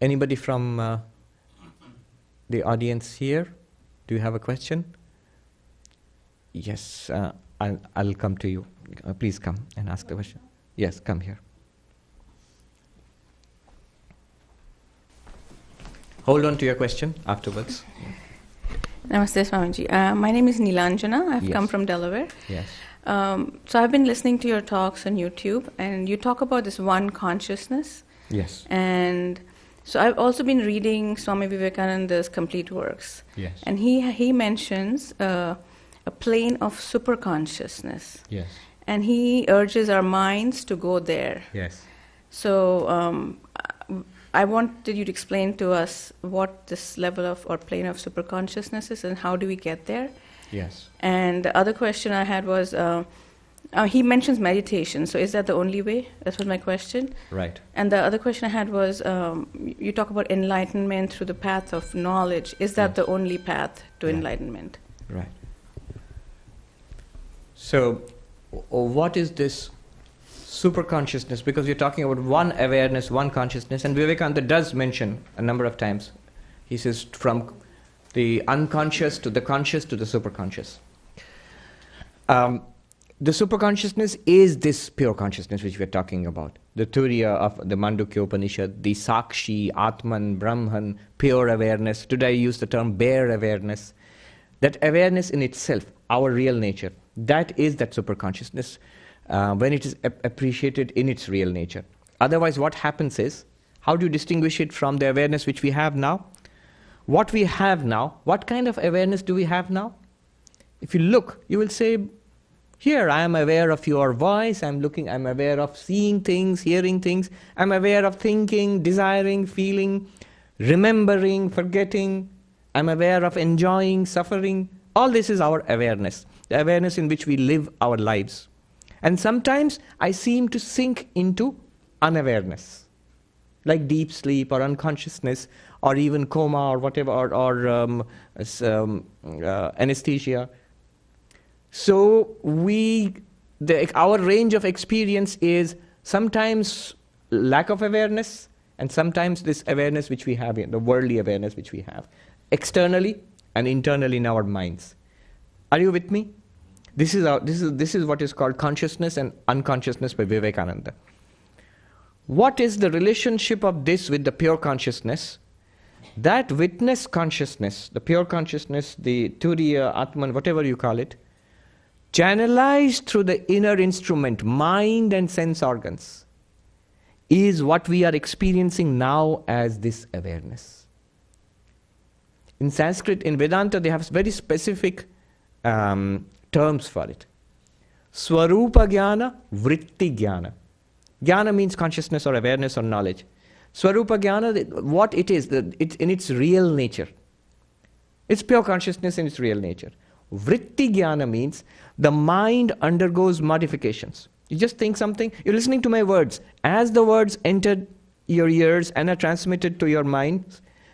Anybody from the audience here? Do you have a question? Yes, I'll come to you. Please come and ask the question. Yes, come here. Hold on to your question afterwards. Namaste, Swamiji. My name is Nilanjana. I've Yes. come from Delaware. Yes. So I've been listening to your talks on YouTube, and you talk about this one consciousness. Yes. And so I've also been reading Swami Vivekananda's complete works. Yes. And he mentions a plane of superconsciousness. Yes. And he urges our minds to go there. Yes. So I wanted you to explain to us what this level of or plane of superconsciousness is and how do we get there. Yes. And the other question I had was, he mentions meditation, so is that the only way? That was my question. Right. And the other question I had was, you talk about enlightenment through the path of knowledge. Is that Yes. the only path to Yeah. enlightenment? Right. So, what is this super consciousness? Because we're talking about one awareness, one consciousness, and Vivekananda does mention a number of times. He says from the unconscious to the conscious to the superconscious. The superconsciousness is this pure consciousness which we're talking about. The Turiya of the Mandukya Upanishad, the Sakshi, Atman, Brahman, pure awareness. Today I use the term bare awareness. That awareness in itself, our real nature, that is that superconsciousness when it is appreciated in its real nature. Otherwise, what happens is, how do you distinguish it from the awareness which we have now? What we have now, what kind of awareness do we have now? If you look, you will say, here I am aware of your voice, I'm aware of seeing things, hearing things, I'm aware of thinking, desiring, feeling, remembering, forgetting, I'm aware of enjoying, suffering. All this is our awareness, the awareness in which we live our lives. And sometimes I seem to sink into unawareness, like deep sleep or unconsciousness or even coma or whatever, or anesthesia. So our range of experience is sometimes lack of awareness and sometimes this awareness which we have, the worldly awareness which we have, externally and internally in our minds. Are you with me? This is what is called consciousness and unconsciousness by Vivekananda. What is the relationship of this with the pure consciousness? That witness consciousness, the pure consciousness, the Turiya, Atman, whatever you call it, channelized through the inner instrument, mind and sense organs, is what we are experiencing now as this awareness. In Sanskrit, in Vedanta, they have very specific terms for it. Swarupa jnana, vritti jnana. Jnana means consciousness or awareness or knowledge. Swarupa jnana, what it is, it's in its real nature. It's pure consciousness in its real nature. Vritti jnana means the mind undergoes modifications. You just think something, you're listening to my words. As the words enter your ears and are transmitted to your mind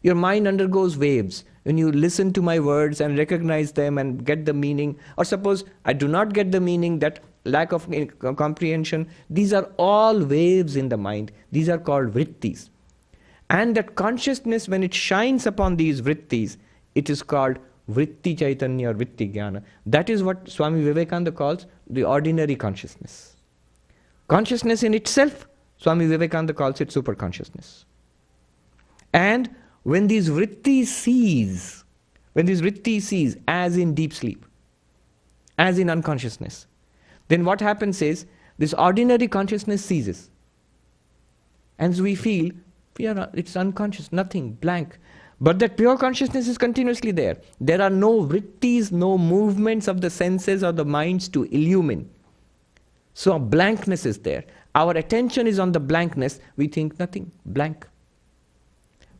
undergoes waves. When you listen to my words and recognize them and get the meaning, or suppose I do not get the meaning, that lack of comprehension, these are all waves in the mind. These are called vrittis. And that consciousness, when it shines upon these vrittis, it is called vritti chaitanya or vritti jnana. That is what Swami Vivekananda calls the ordinary consciousness. Consciousness in itself, Swami Vivekananda calls it super consciousness. And when these vrittis cease, as in deep sleep, as in unconsciousness, then what happens is this ordinary consciousness ceases. And so we feel it's unconscious, nothing, blank. But that pure consciousness is continuously there. There are no vrittis, no movements of the senses or the minds to illumine. So a blankness is there. Our attention is on the blankness. We think nothing, blank.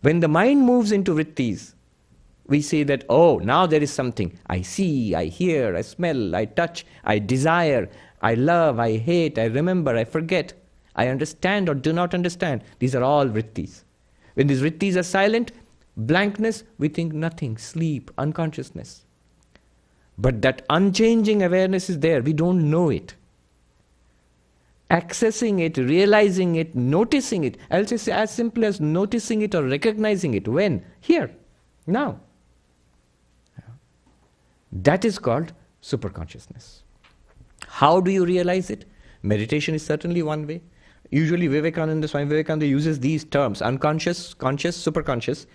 When the mind moves into vrittis, we say that, oh, now there is something. I see, I hear, I smell, I touch, I desire, I love, I hate, I remember, I forget, I understand or do not understand. These are all vrittis. When these vrittis are silent, blankness, we think nothing, sleep, unconsciousness. But that unchanging awareness is there. We don't know it. accessing it, realizing it, noticing it. I'll just say as simple as noticing it or recognizing it. When? Here. Now. That is called superconsciousness. How do you realize it? Meditation is certainly one way. Usually Swami Vivekananda uses these terms, unconscious, conscious, superconscious,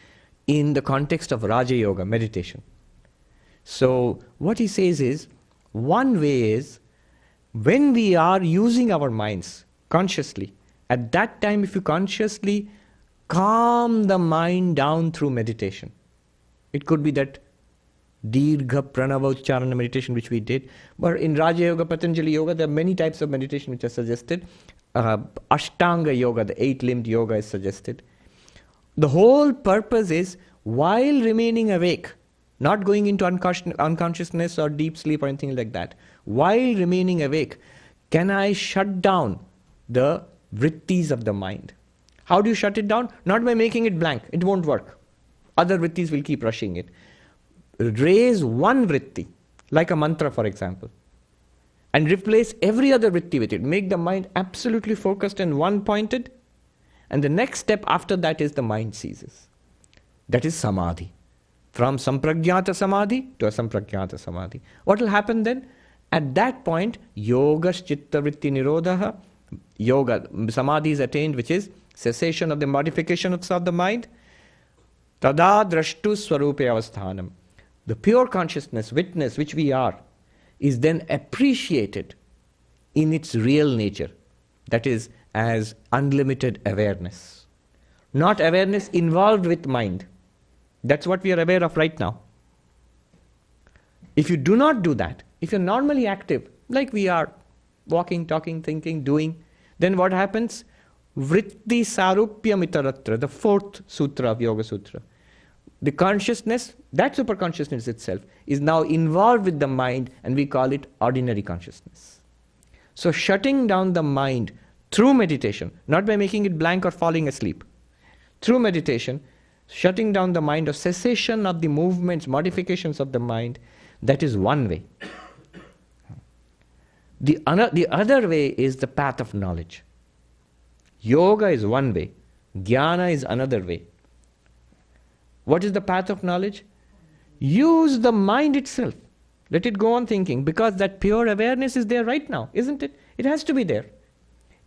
in the context of Raja Yoga, meditation. So what he says is, one way is, when we are using our minds consciously, at that time if you consciously calm the mind down through meditation, it could be that Dirgha Pranava Ucharana meditation which we did, but in Raja Yoga, Patanjali Yoga, there are many types of meditation which are suggested. Ashtanga Yoga, the 8-limbed yoga is suggested. The whole purpose is, while remaining awake, not going into unconsciousness or deep sleep or anything like that, while remaining awake, can I shut down the vrittis of the mind? How do you shut it down? Not by making it blank. It won't work. Other vrittis will keep rushing it. Raise one vritti, like a mantra for example, and replace every other vritti with it. Make the mind absolutely focused and one-pointed, and the next step after that is the mind ceases. That is samadhi. From sampragyata samadhi to asampragyata samadhi. What will happen then? At that point, yoga chitta vritti nirodha, yoga, samadhi is attained, which is cessation of the modification of the mind. Tada drashtu swarupe avasthanam. The pure consciousness, witness, which we are, is then appreciated in its real nature. That is, as unlimited awareness. Not awareness involved with mind. That's what we are aware of right now. If you do not do that, if you're normally active, like we are, walking, talking, thinking, doing, then what happens? Vritti sarupya mitaratra, the 4th sutra of Yoga Sutra. The consciousness, that superconsciousness itself, is now involved with the mind, and we call it ordinary consciousness. So shutting down the mind through meditation, not by making it blank or falling asleep, through meditation, shutting down the mind or cessation of the movements, modifications of the mind, that is one way. The other way is the path of knowledge. Yoga is one way, jnana is another way. What is the path of knowledge? Use the mind itself. Let it go on thinking, because that pure awareness is there right now, isn't it? It has to be there.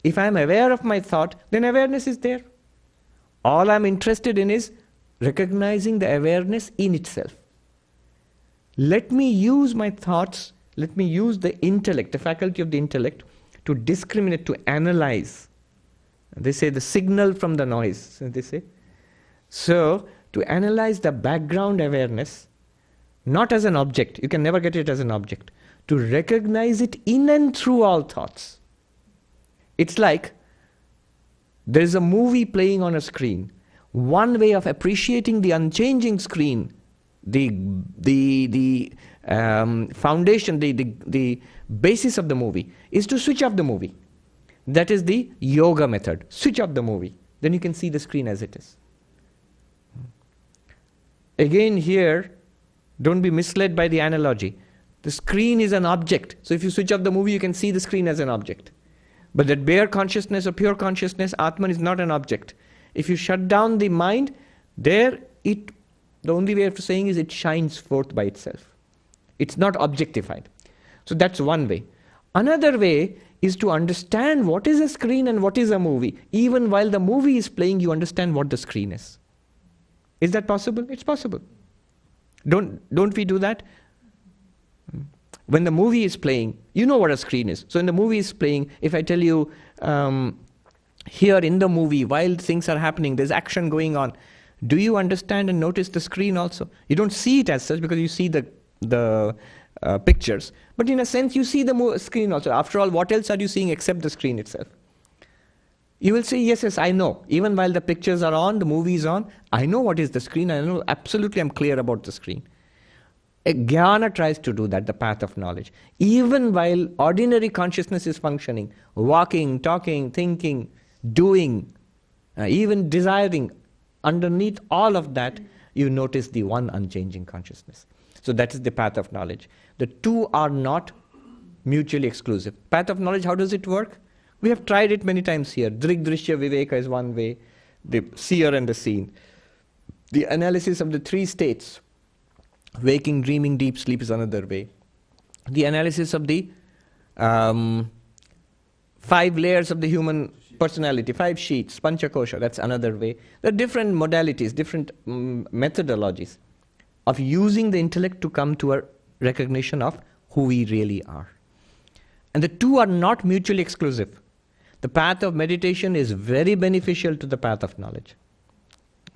If I am aware of my thought, then awareness is there. All I am interested in is recognizing the awareness in itself. Let me use my thoughts, let me use the intellect, the faculty of the intellect, to discriminate, to analyze. They say the signal from the noise, they say. So, to analyze the background awareness, not as an object, you can never get it as an object, to recognize it in and through all thoughts. It's like there is a movie playing on a screen. One way of appreciating the unchanging screen, the foundation, the basis of the movie, is to switch off the movie. That is the yoga method. Switch off the movie. Then you can see the screen as it is. Again here, don't be misled by the analogy. The screen is an object. So if you switch off the movie, you can see the screen as an object. But that bare consciousness or pure consciousness, Atman, is not an object. If you shut down the mind, the only way of saying is it shines forth by itself. It's not objectified. So that's one way. Another way is to understand what is a screen and what is a movie. Even while the movie is playing, you understand what the screen is. Is that possible? It's possible. Don't we do that? When the movie is playing, you know what a screen is. So when the movie is playing, if I tell you, here in the movie, while things are happening, there's action going on, do you understand and notice the screen also? You don't see it as such because you see the pictures. But in a sense, you see the screen also. After all, what else are you seeing except the screen itself? You will say, yes, I know. Even while the pictures are on, the movie is on, I know what is the screen. I know absolutely, I'm clear about the screen. Jnana tries to do that, the path of knowledge. Even while ordinary consciousness is functioning, walking, talking, thinking, doing, even desiring, underneath all of that, you notice the one unchanging consciousness. So that is the path of knowledge. The two are not mutually exclusive. Path of knowledge, how does it work? We have tried it many times here. Drigdrishya Viveka is one way, the seer and the seen. The analysis of the three states, waking, dreaming, deep sleep, is another way. The analysis of the 5 layers of the human personality, 5 sheets, Panchakosha, that's another way. There are different modalities, different methodologies of using the intellect to come to a recognition of who we really are. And the two are not mutually exclusive. The path of meditation is very beneficial to the path of knowledge.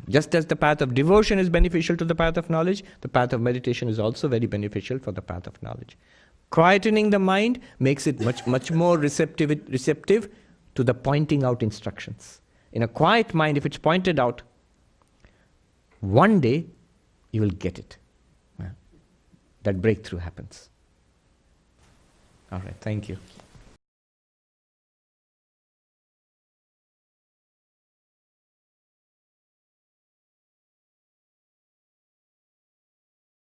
Just as the path of devotion is beneficial to the path of knowledge, the path of meditation is also very beneficial for the path of knowledge. Quietening the mind makes it much more receptive to the pointing out instructions. In a quiet mind, if it's pointed out, one day you will get it. That breakthrough happens. All right, thank you.